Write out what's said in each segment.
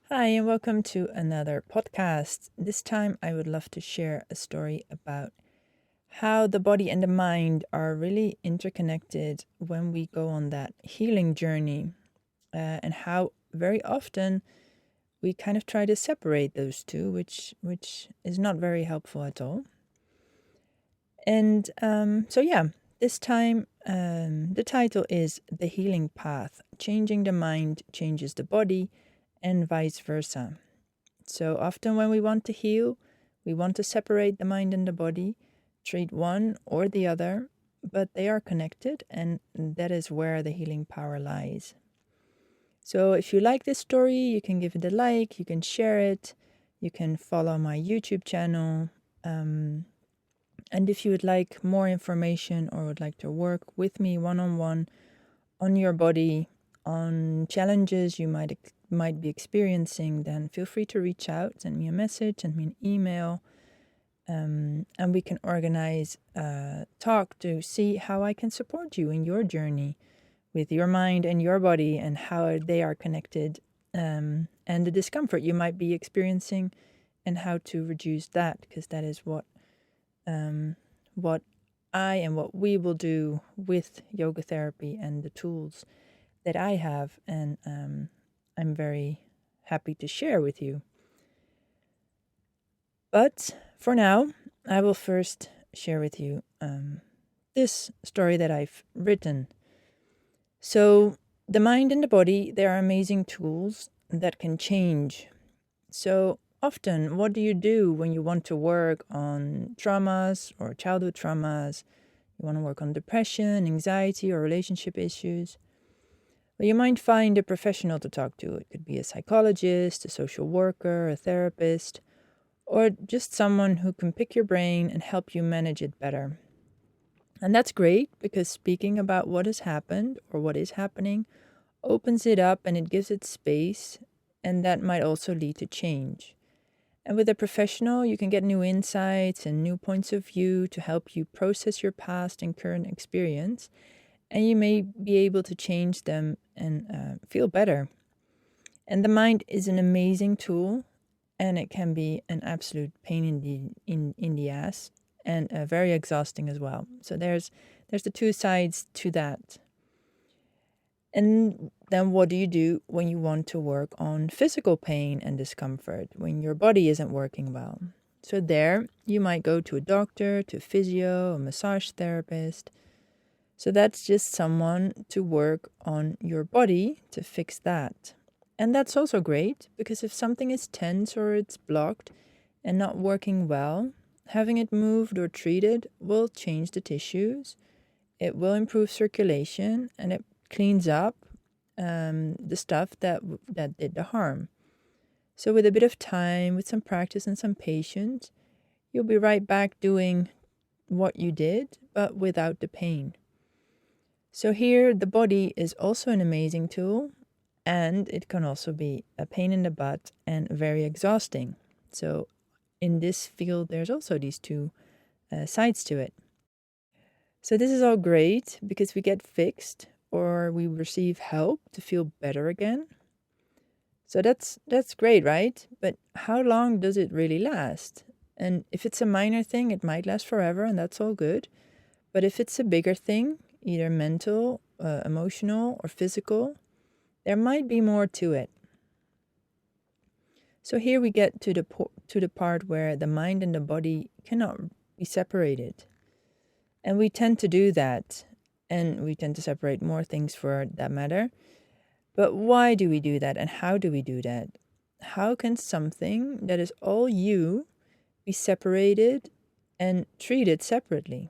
Hi, and welcome to another podcast. This time, I would love to share a story about how the body and the mind are really interconnected when we go on that healing journey, and how very often we kind of try to separate those two, which is not very helpful at all. And this time the title is The Healing Path. Changing the mind changes the body, and vice versa. So often, when we want to heal, we want to separate the mind and the body, treat one or the other, but they are connected, and that is where the healing power lies. So, if you like this story, you can give it a like, you can share it, you can follow my YouTube channel. And if you would like more information or would like to work with me one on one on your body, on challenges you might be experiencing, then feel free to reach out, send me a message, send me an email, and we can organize a talk to see how I can support you in your journey with your mind and your body and how they are connected, and the discomfort you might be experiencing and how to reduce that, because that is what I and what we will do with yoga therapy and the tools that I have, and I'm very happy to share with you. But for now, I will first share with you this story that I've written. So, the mind and the body, they are amazing tools that can change. So, often, what do you do when you want to work on traumas or childhood traumas? You want to work on depression, anxiety, or relationship issues? Well, you might find a professional to talk to. It could be a psychologist, a social worker, a therapist, or just someone who can pick your brain and help you manage it better. And that's great, because speaking about what has happened or what is happening opens it up and it gives it space, and that might also lead to change. And with a professional, you can get new insights and new points of view to help you process your past and current experience, and you may be able to change them and feel better. And the mind is an amazing tool, and it can be an absolute pain in the ass, and very exhausting as well. So there's the two sides to that. And then what do you do when you want to work on physical pain and discomfort, when your body isn't working well? So there you might go to a doctor, to a physio, a massage therapist. So that's just someone to work on your body to fix that. And that's also great, because if something is tense or it's blocked and not working well, having it moved or treated will change the tissues. It will improve circulation, and it cleans up the stuff that did the harm. So with a bit of time, with some practice and some patience, you'll be right back doing what you did, but without the pain. So here, the body is also an amazing tool, and it can also be a pain in the butt and very exhausting. So in this field, there's also these two sides to it. So this is all great because we get fixed or we receive help to feel better again. So that's great, right? But how long does it really last? And if it's a minor thing, it might last forever, and that's all good. But if it's a bigger thing, either mental, emotional, or physical, there might be more to it. So here we get to the part where the mind and the body cannot be separated. And we tend to do that, and we tend to separate more things for that matter. But why do we do that, and how do we do that? How can something that is all you be separated and treated separately?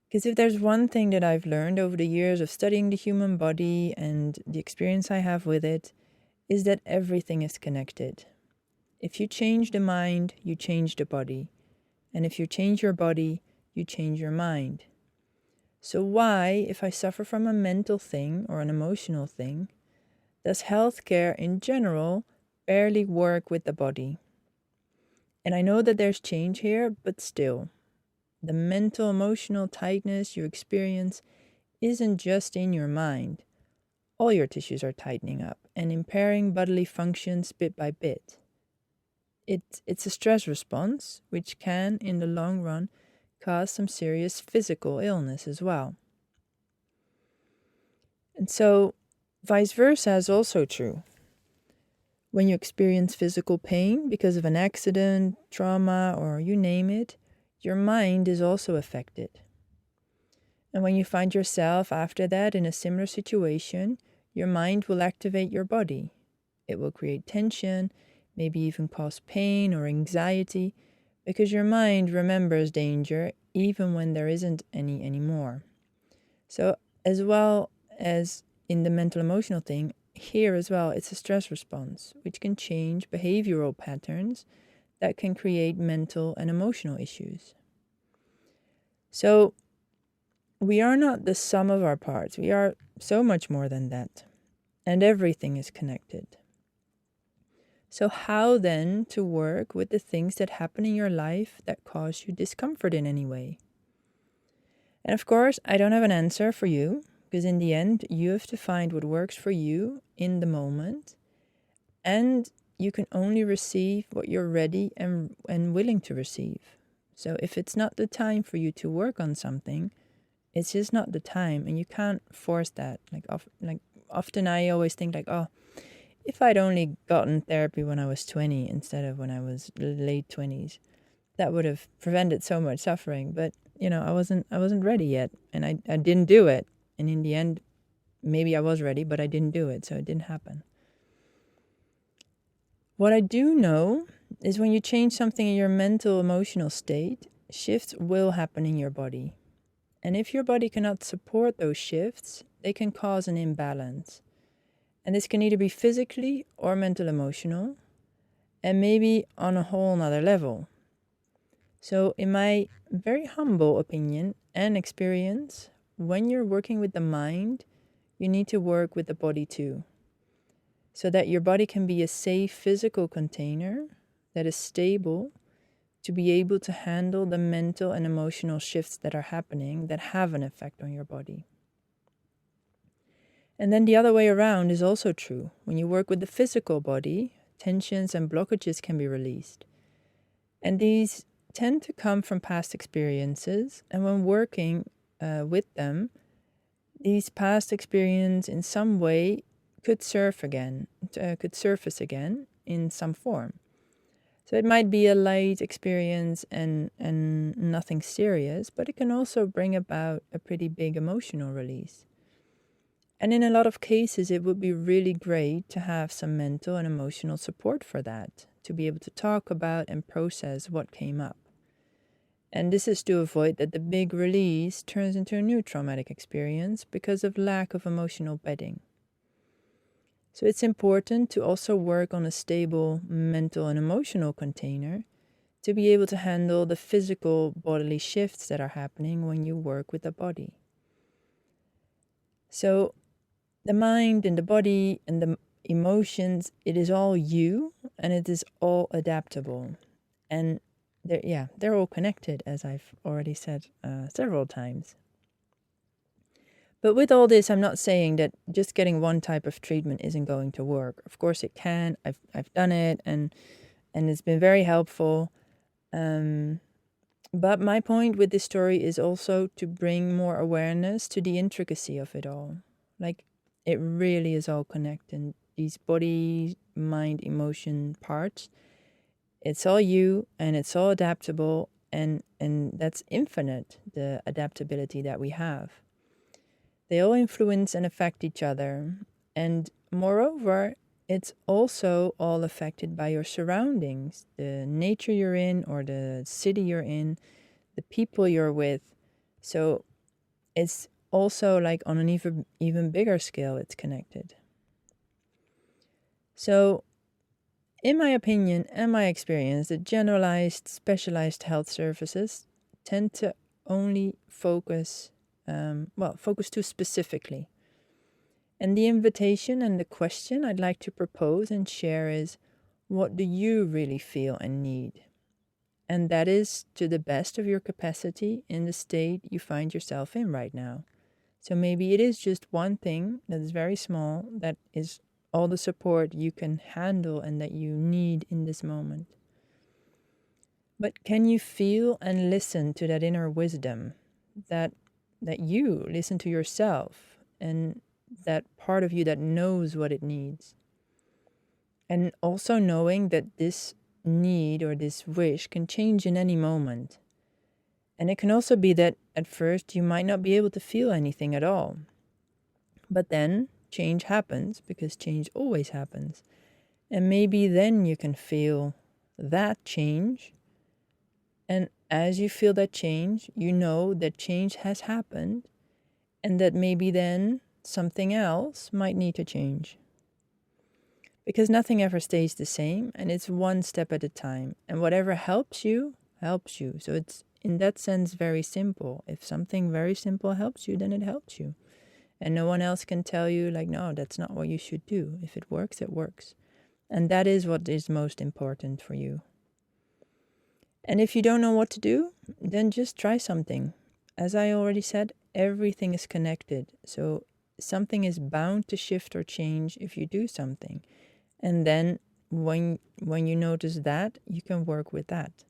Because if there's one thing that I've learned over the years of studying the human body and the experience I have with it, is that everything is connected. If you change the mind, you change the body. And if you change your body, you change your mind. So why, if I suffer from a mental thing or an emotional thing, does healthcare in general barely work with the body? And I know that there's change here, but still, the mental emotional tightness you experience isn't just in your mind. All your tissues are tightening up, and impairing bodily functions bit by bit. It's a stress response, which can, in the long run, cause some serious physical illness as well. And so, vice versa is also true. When you experience physical pain because of an accident, trauma, or you name it, your mind is also affected. And when you find yourself after that in a similar situation, your mind will activate your body. It will create tension, maybe even cause pain or anxiety, because your mind remembers danger even when there isn't any anymore. So as well as in the mental emotional thing, here as well, it's a stress response, which can change behavioral patterns that can create mental and emotional issues. So we are not the sum of our parts. We are so much more than that. And everything is connected. So how then to work with the things that happen in your life that cause you discomfort in any way? And of course, I don't have an answer for you, because in the end, you have to find what works for you in the moment. And you can only receive what you're ready and willing to receive. So if it's not the time for you to work on something, it's just not the time, and you can't force that. Often I always think if I'd only gotten therapy when I was 20 instead of when I was late 20s, that would have prevented so much suffering. But I wasn't ready yet, and I didn't do it. And in the end, maybe I was ready, but I didn't do it, so it didn't happen. What I do know is when you change something in your mental, emotional state, shifts will happen in your body. And if your body cannot support those shifts, they can cause an imbalance. And this can either be physically or mental, emotional, and maybe on a whole nother level. So in my very humble opinion and experience, when you're working with the mind, you need to work with the body too. So that your body can be a safe physical container that is stable to be able to handle the mental and emotional shifts that are happening that have an effect on your body. And then the other way around is also true. When you work with the physical body, tensions and blockages can be released. And these tend to come from past experiences. And when working with them, these past experiences in some way could surface again in some form. So it might be a light experience and nothing serious, but it can also bring about a pretty big emotional release. And in a lot of cases, it would be really great to have some mental and emotional support for that, to be able to talk about and process what came up. And this is to avoid that the big release turns into a new traumatic experience because of lack of emotional bedding. So it's important to also work on a stable mental and emotional container to be able to handle the physical bodily shifts that are happening when you work with the body. So the mind and the body and the emotions, it is all you, and it is all adaptable. And they're all connected, as I've already said several times. But with all this, I'm not saying that just getting one type of treatment isn't going to work. Of course it can. I've done it, and it's been very helpful. But my point with this story is also to bring more awareness to the intricacy of it all. Like, it really is all connected. These body, mind, emotion parts, it's all you, and it's all adaptable, and that's infinite, the adaptability that we have. They all influence and affect each other. And moreover, it's also all affected by your surroundings, the nature you're in or the city you're in, the people you're with. So it's also like on an even bigger scale, it's connected. So in my opinion and my experience, the generalized, specialized health services tend to only focus too specifically. And the invitation and the question I'd like to propose and share is, what do you really feel and need? And that is to the best of your capacity in the state you find yourself in right now. So maybe it is just one thing that is very small that is all the support you can handle and that you need in this moment. But can you feel and listen to that inner wisdom, that you listen to yourself, and that part of you that knows what it needs? And also knowing that this need or this wish can change in any moment. And it can also be that at first you might not be able to feel anything at all. But then change happens, because change always happens. And maybe then you can feel that change. And as you feel that change, you know that change has happened, and that maybe then something else might need to change. Because nothing ever stays the same, and it's one step at a time. And whatever helps you, helps you. So it's, in that sense, very simple. If something very simple helps you, then it helps you. And no one else can tell you, like, no, that's not what you should do. If it works, it works. And that is what is most important for you. And if you don't know what to do, then just try something. As I already said, everything is connected. So something is bound to shift or change if you do something. And then when you notice that, you can work with that.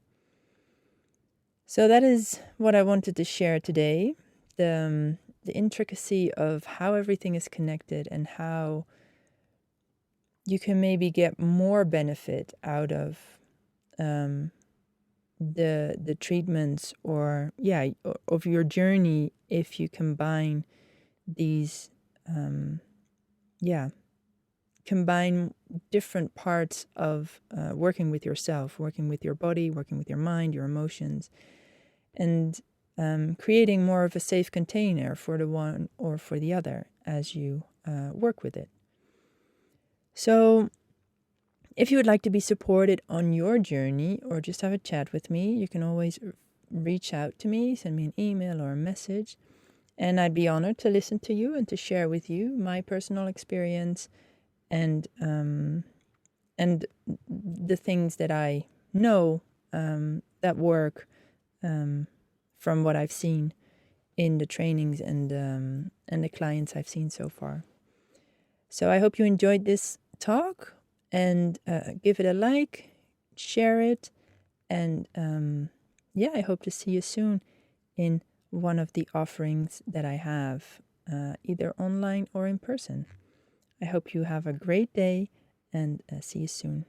So that is what I wanted to share today. The intricacy of how everything is connected, and how you can maybe get more benefit out of the treatments, or of your journey, if you combine these combine different parts of working with yourself, working with your body, working with your mind, your emotions, and creating more of a safe container for the one or for the other as you work with it. So if you would like to be supported on your journey, or just have a chat with me, you can always reach out to me, send me an email or a message, and I'd be honored to listen to you and to share with you my personal experience and the things that I know that work from what I've seen in the trainings and the clients I've seen so far. So I hope you enjoyed this talk, and give it a like, share it, and I hope to see you soon in one of the offerings that I have, either online or in person. I hope you have a great day, and see you soon.